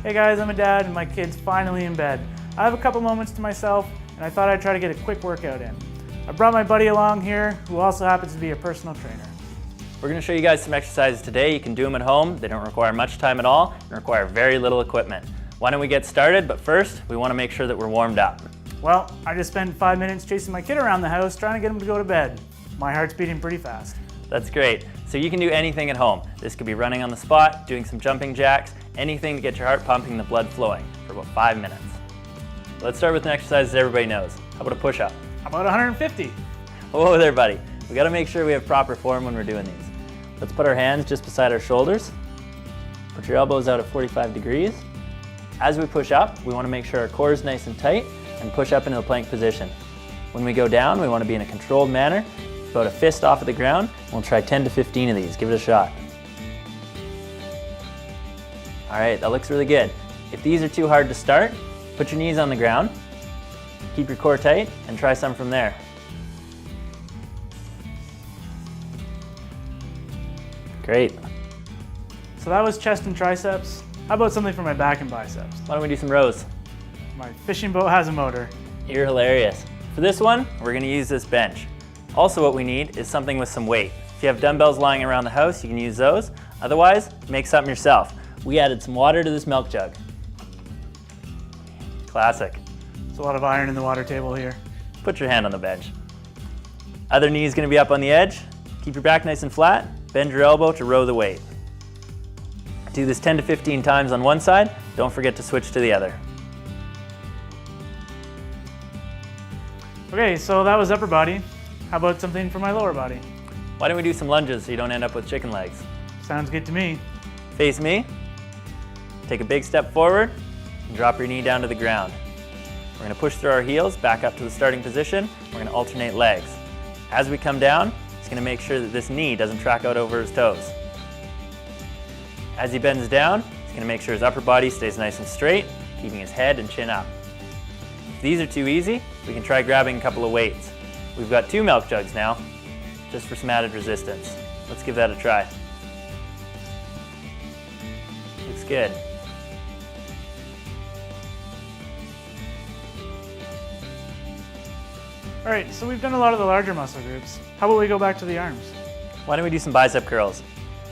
Hey guys, I'm a dad and my kid's finally in bed. I have a couple moments to myself and I thought I'd try to get a quick workout in. I brought my buddy along here who also happens to be a personal trainer. We're going to show you guys some exercises today. You can do them at home. They don't require much time at all and require very little equipment. Why don't we get started? But first, we want to make sure that we're warmed up. Well, I just spent 5 minutes chasing my kid around the house trying to get him to go to bed. My heart's beating pretty fast. That's great. So you can do anything at home. This could be running on the spot, doing some jumping jacks, anything to get your heart pumping and the blood flowing for about 5 minutes. Let's start with an exercise that everybody knows. How about a push-up? How about 150? Whoa there, buddy. We got to make sure we have proper form when we're doing these. Let's put our hands just beside our shoulders. Put your elbows out at 45 degrees. As we push up, we want to make sure our core is nice and tight and push up into a plank position. When we go down, we want to be in a controlled manner, about a fist off of the ground. We'll try 10 to 15 of these. Give it a shot. All right, that looks really good. If these are too hard to start, put your knees on the ground, keep your core tight, and try some from there. Great. So that was chest and triceps. How about something for my back and biceps? Why don't we do some rows? My fishing boat has a motor. You're hilarious. For this one, we're going to use this bench. Also what we need is something with some weight. If you have dumbbells lying around the house, you can use those. Otherwise, make something yourself. We added some water to this milk jug. Classic. There's a lot of iron in the water table here. Put your hand on the bench. Other knee is going to be up on the edge. Keep your back nice and flat. Bend your elbow to row the weight. Do this 10 to 15 times on one side. Don't forget to switch to the other. Okay, so that was upper body. How about something for my lower body? Why don't we do some lunges so you don't end up with chicken legs? Sounds good to me. Face me. Take a big step forward and drop your knee down to the ground. We're going to push through our heels back up to the starting position. We're going to alternate legs. As we come down, he's going to make sure that this knee doesn't track out over his toes. As he bends down, he's going to make sure his upper body stays nice and straight, keeping his head and chin up. If these are too easy, we can try grabbing a couple of weights. We've got 2 milk jugs now, just for some added resistance. Let's give that a try. Looks good. All right, so we've done a lot of the larger muscle groups. How about we go back to the arms? Why don't we do some bicep curls?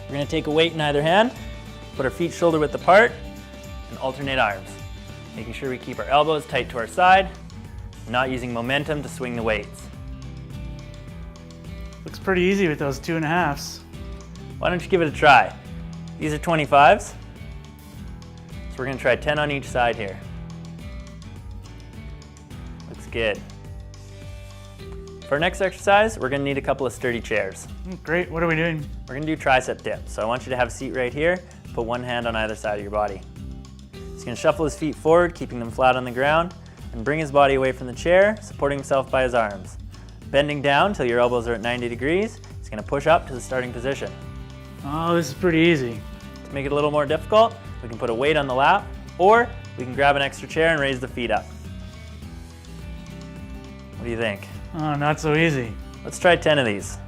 We're going to take a weight in either hand, put our feet shoulder width apart, and alternate arms. Making sure we keep our elbows tight to our side, not using momentum to swing the weights. Looks pretty easy with those 2.5s. Why don't you give it a try? These are 25s, so we're going to try 10 on each side here. Looks good. For our next exercise, we're going to need a couple of sturdy chairs. Great, what are we doing? We're going to do tricep dips. So I want you to have a seat right here, put one hand on either side of your body. He's going to shuffle his feet forward, keeping them flat on the ground, and bring his body away from the chair, supporting himself by his arms. Bending down till your elbows are at 90 degrees, he's going to push up to the starting position. Oh, this is pretty easy. To make it a little more difficult, we can put a weight on the lap, or we can grab an extra chair and raise the feet up. What do you think? Oh, not so easy. Let's try 10 of these.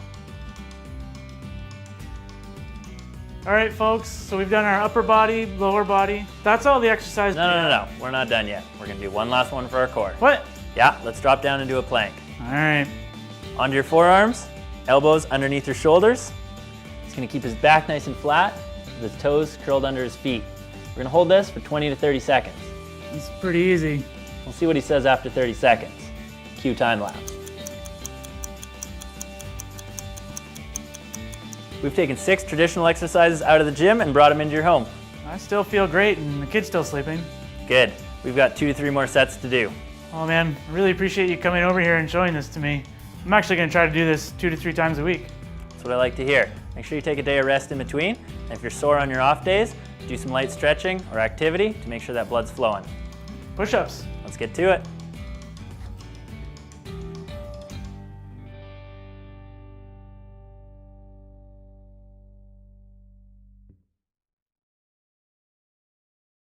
All right, folks, so we've done our upper body, lower body. That's all the exercise. No. We're not done yet. We're going to do one last one for our core. What? Yeah, let's drop down and do a plank. All right. Onto your forearms, elbows underneath your shoulders. He's going to keep his back nice and flat, with his toes curled under his feet. We're going to hold this for 20 to 30 seconds. It's pretty easy. We'll see what he says after 30 seconds. Cue time lapse. We've taken 6 traditional exercises out of the gym and brought them into your home. I still feel great and the kid's still sleeping. Good. We've got 2 to 3 more sets to do. Oh man, I really appreciate you coming over here and showing this to me. I'm actually going to try to do this 2 to 3 times a week. That's what I like to hear. Make sure you take a day of rest in between, and if you're sore on your off days, do some light stretching or activity to make sure that blood's flowing. Push-ups. Let's get to it.